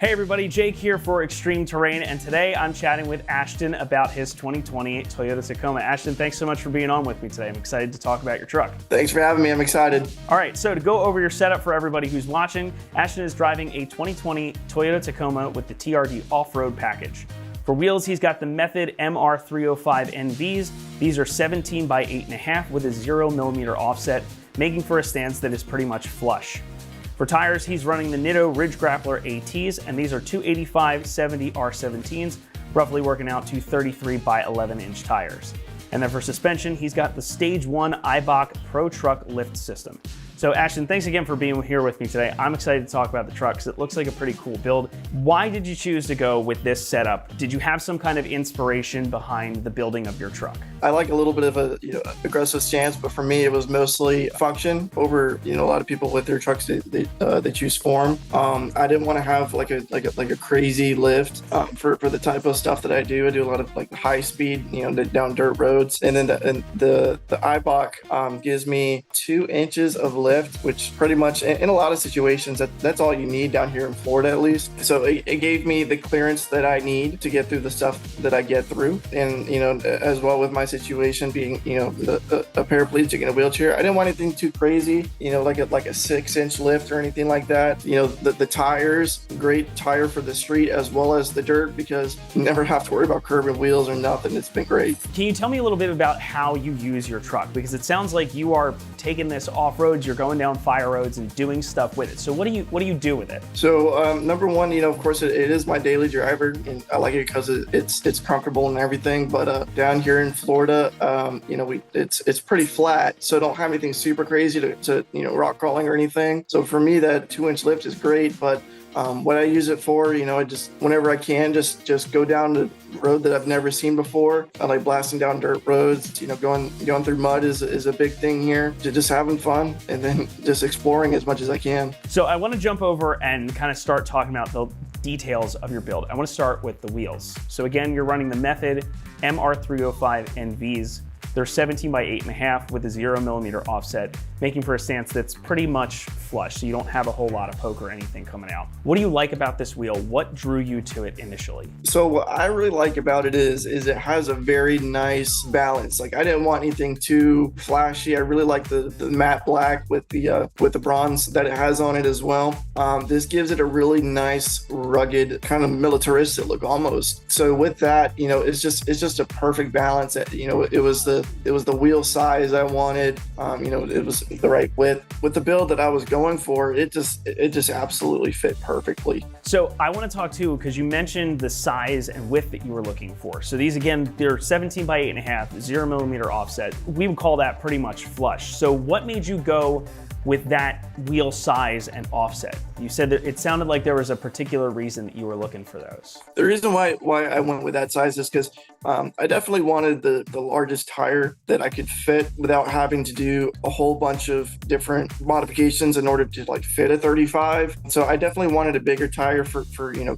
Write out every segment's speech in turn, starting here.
Hey everybody, Jake here for ExtremeTerrain, and today I'm chatting with Ashton about his 2020 Toyota Tacoma. Ashton, thanks so much for being on with me today. I'm excited to talk about your truck. Thanks for having me, I'm excited. All right, so to go over your setup for everybody who's watching, Ashton is driving a 2020 Toyota Tacoma with the TRD off-road package. For wheels, he's got the Method MR305 NVs. These are 17 by 8.5 with a 0mm offset, making for a stance that is pretty much flush. For tires, he's running the Nitto Ridge Grappler ATs, and these are 285/70 R17s, roughly working out to 33 by 11-inch tires. And then for suspension, he's got the Stage 1 Eibach Pro Truck Lift System. So Ashton, thanks again for being here with me today. I'm excited to talk about the truck because it looks like a pretty cool build. Why did you choose to go with this setup? Did you have some kind of inspiration behind the building of your truck? I like a little bit of a aggressive stance, but for me it was mostly function over a lot of people with their trucks they choose form. I didn't want to have like a crazy lift for the type of stuff that I do. I do a lot of like high speed down dirt roads, and then the Eibach gives me 2 inches of lift, which pretty much in a lot of situations that's all you need down here in Florida at least. So it gave me the clearance that I need to get through the stuff that I get through, and as well with my situation being a paraplegic in a wheelchair, I didn't want anything too crazy, like a 6-inch lift or anything like that. The tires, great tire for the street as well as the dirt, because you never have to worry about curb and wheels or nothing. It's been great. Can you tell me a little bit about how you use your truck? Because it sounds like you are taking this off-road, you're going down fire roads and doing stuff with it. So what do you do with it? So number one, of course it is my daily driver, and I like it because it's comfortable and everything. But down here in Florida, it's pretty flat, so I don't have anything super crazy to rock crawling or anything. So for me, that 2-inch lift is great. But what I use it for, I just, whenever I can, just go down the road that I've never seen before. I like blasting down dirt roads. Going through mud is a big thing here. Just having fun and then just exploring as much as I can. So I want to jump over and kind of start talking about the details of your build. I want to start with the wheels. So again, you're running the Method MR305 NVs. They're 17 by 8.5 with a 0mm offset, making for a stance that's pretty much flush, so you don't have a whole lot of poke or anything coming out. What do you like about this wheel? What drew you to it initially? So what I really like about it is it has a very nice balance. Like, I didn't want anything too flashy. I really like the matte black with the bronze that it has on it as well. This gives it a really nice, rugged, kind of militaristic look almost. So with that, it's just a perfect balance. It was the wheel size I wanted. It was the right width. With the build that I was going for, it just absolutely fit perfectly. So I want to talk too, because you mentioned the size and width that you were looking for. So these, again, they're 17 by 8.5, 0mm offset. We would call that pretty much flush. So what made you go with that wheel size and offset? You said that it sounded like there was a particular reason that you were looking for those. The reason why I went with that size is because I definitely wanted the largest tire that I could fit without having to do a whole bunch of different modifications in order to fit a 35. So I definitely wanted a bigger tire for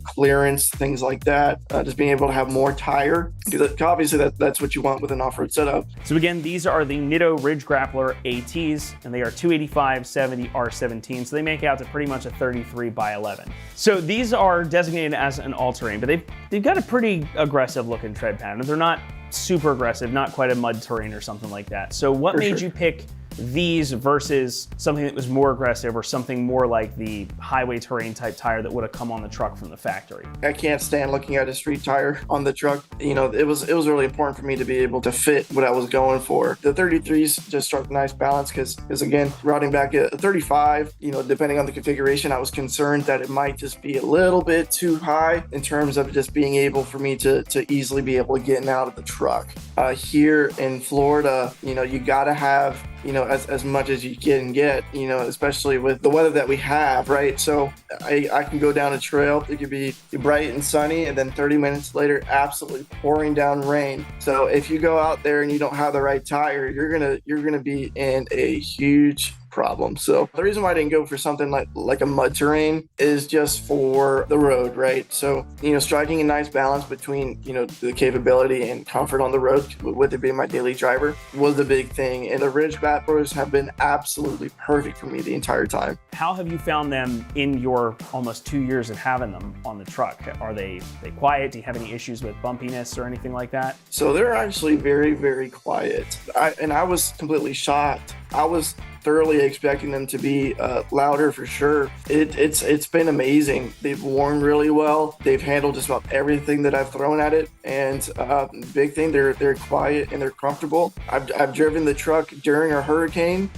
clearance, things like that. Just being able to have more tire, because obviously that's what you want with an off-road setup. So again, these are the Nitto Ridge Grappler ATs, and they are 285/70 R17, so they make out to pretty much a 33 by 11. So these are designated as an all-terrain, but they've got a pretty aggressive looking tread pattern. They're not super aggressive, not quite a mud terrain or something like that. So what made you pick these versus something that was more aggressive or something more like the highway terrain type tire that would have come on the truck from the factory? I can't stand looking at a street tire on the truck. It was really important for me to be able to fit what I was going for. The 33s just struck a nice balance because again, routing back at a 35, depending on the configuration, I was concerned that it might just be a little bit too high in terms of just being able for me to easily be able to get in and out of the truck. Here in Florida, you gotta have as much as you can get, especially with the weather that we have, right? So I can go down a trail, it could be bright and sunny, and then 30 minutes later, absolutely pouring down rain. So if you go out there and you don't have the right tire, you're gonna be in a huge problem. So the reason why I didn't go for something like a mud terrain is just for the road, right? So, striking a nice balance between, the capability and comfort on the road, with it being my daily driver, was the big thing. And the Ridge Grapplers have been absolutely perfect for me the entire time. How have you found them in your almost 2 years of having them on the truck? Are they quiet? Do you have any issues with bumpiness or anything like that? So they're actually very, very quiet. I was completely shocked. I was thoroughly expecting them to be louder for sure. It's been amazing. They've worn really well. They've handled just about everything that I've thrown at it. And big thing, they're quiet and they're comfortable. I've driven the truck during a hurricane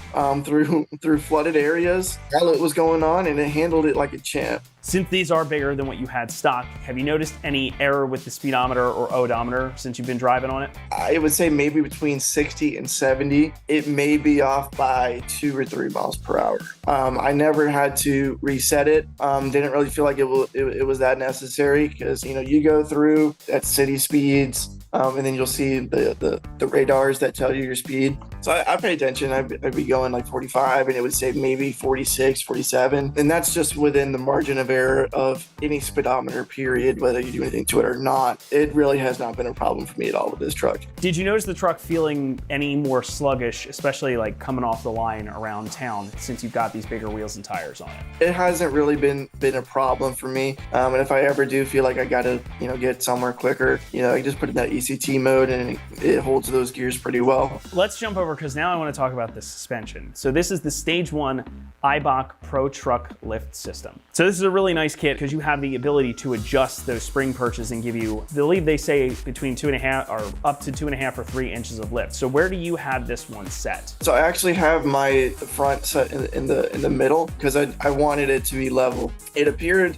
through flooded areas while it was going on, and it handled it like a champ. Since these are bigger than what you had stock, have you noticed any error with the speedometer or odometer since you've been driving on it? I would say maybe between 60 and 70. It may be off by 2 or 3 miles per hour. I never had to reset it. Didn't really feel like it was that necessary, because you go through at city speeds, and then you'll see the radars that tell you your speed. So I pay attention. I'd be going like 45, and it would say maybe 46, 47. And that's just within the margin of error of any speedometer, period, whether you do anything to it or not. It really has not been a problem for me at all with this truck. Did you notice the truck feeling any more sluggish, especially like coming off the line around town, since you've got these bigger wheels and tires on it? It hasn't really been a problem for me. And if I ever do feel like I gotta, get somewhere quicker, I just put in that ECT mode and it holds those gears pretty well. Let's jump over, because now I want to talk about the suspension. So this is the Stage 1 Eibach Pro Truck Lift System. So this is a really nice kit because you have the ability to adjust those spring perches and give you, I believe they say between 2.5 or up to 2.5 or 3 inches of lift. So where do you have this one set? So I actually have my front set in the middle because I wanted it to be level. It appeared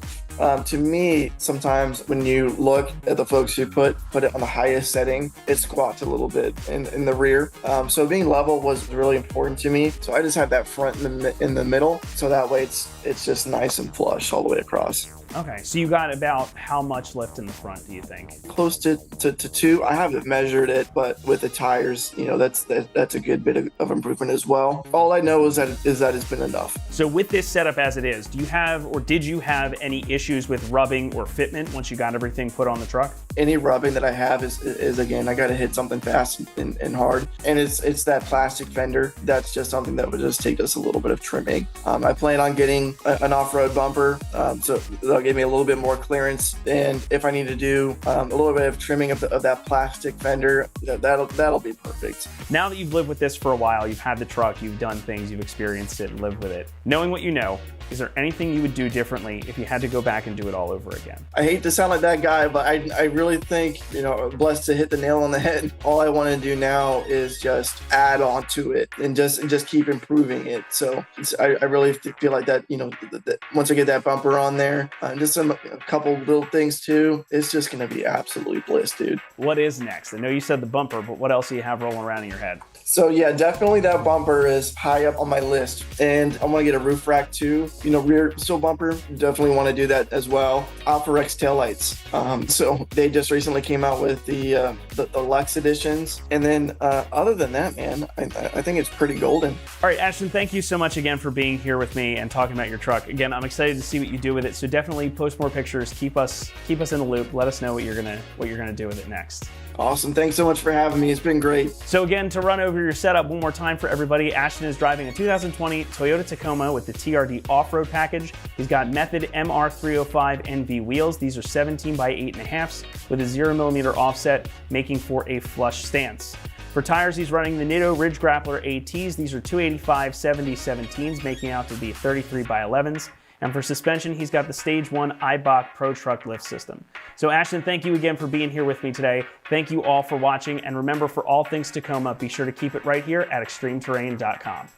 to me, sometimes when you look at the folks who put it on the highest setting, it squats a little bit in the rear. So being level was really important to me. So I just had that front in the middle, so that way it's just nice and flush all the way across. Okay, so you got about how much lift in the front, do you think? Close to 2. I haven't measured it, but with the tires, that's a good bit of improvement as well. All I know is that it's been enough. So with this setup as it is, do you have, or did you have any issues with rubbing or fitment once you got everything put on the truck? Any rubbing that I have is again, I got to hit something fast and hard. And it's that plastic fender. That's just something that would just take us a little bit of trimming. I plan on getting an off-road bumper, so that'll give me a little bit more clearance. And if I need to do a little bit of trimming of that plastic fender, that'll be perfect. Now that you've lived with this for a while, you've had the truck, you've done things, you've experienced it and lived with it. Knowing what you know, is there anything you would do differently if you had to go back and do it all over again? I hate to sound like that guy, but I really think, blessed to hit the nail on the head. All I want to do now is just add on to it and just keep improving it. So I really feel like that, that once I get that bumper on there, just a couple little things too, it's just going to be absolutely bliss, dude. What is next? I know you said the bumper, but what else do you have rolling around in your head? So yeah, definitely that bumper is high up on my list, and I want to get a roof rack too. Rear sill bumper, definitely want to do that as well. Alpha X taillights. So they just recently came out with the Lux editions, and then other than that, man, I think it's pretty golden. All right, Ashton, thank you so much again for being here with me and talking about your truck. Again, I'm excited to see what you do with it. So definitely post more pictures. Keep us in the loop. Let us know what you're gonna do with it next. Awesome. Thanks so much for having me. It's been great. So again, to run over your setup one more time for everybody, Ashton is driving a 2020 Toyota Tacoma with the TRD off-road package. He's got Method MR305 NV wheels. These are 17 by 8.5s with a 0mm offset, making for a flush stance. For tires, he's running the Nitto Ridge Grappler ATs. These are 285/70/17s, making out to be 33 by 11s. And for suspension, he's got the Stage 1 Eibach Pro Truck Lift System. So Ashton, thank you again for being here with me today. Thank you all for watching. And remember, for all things Tacoma, be sure to keep it right here at ExtremeTerrain.com.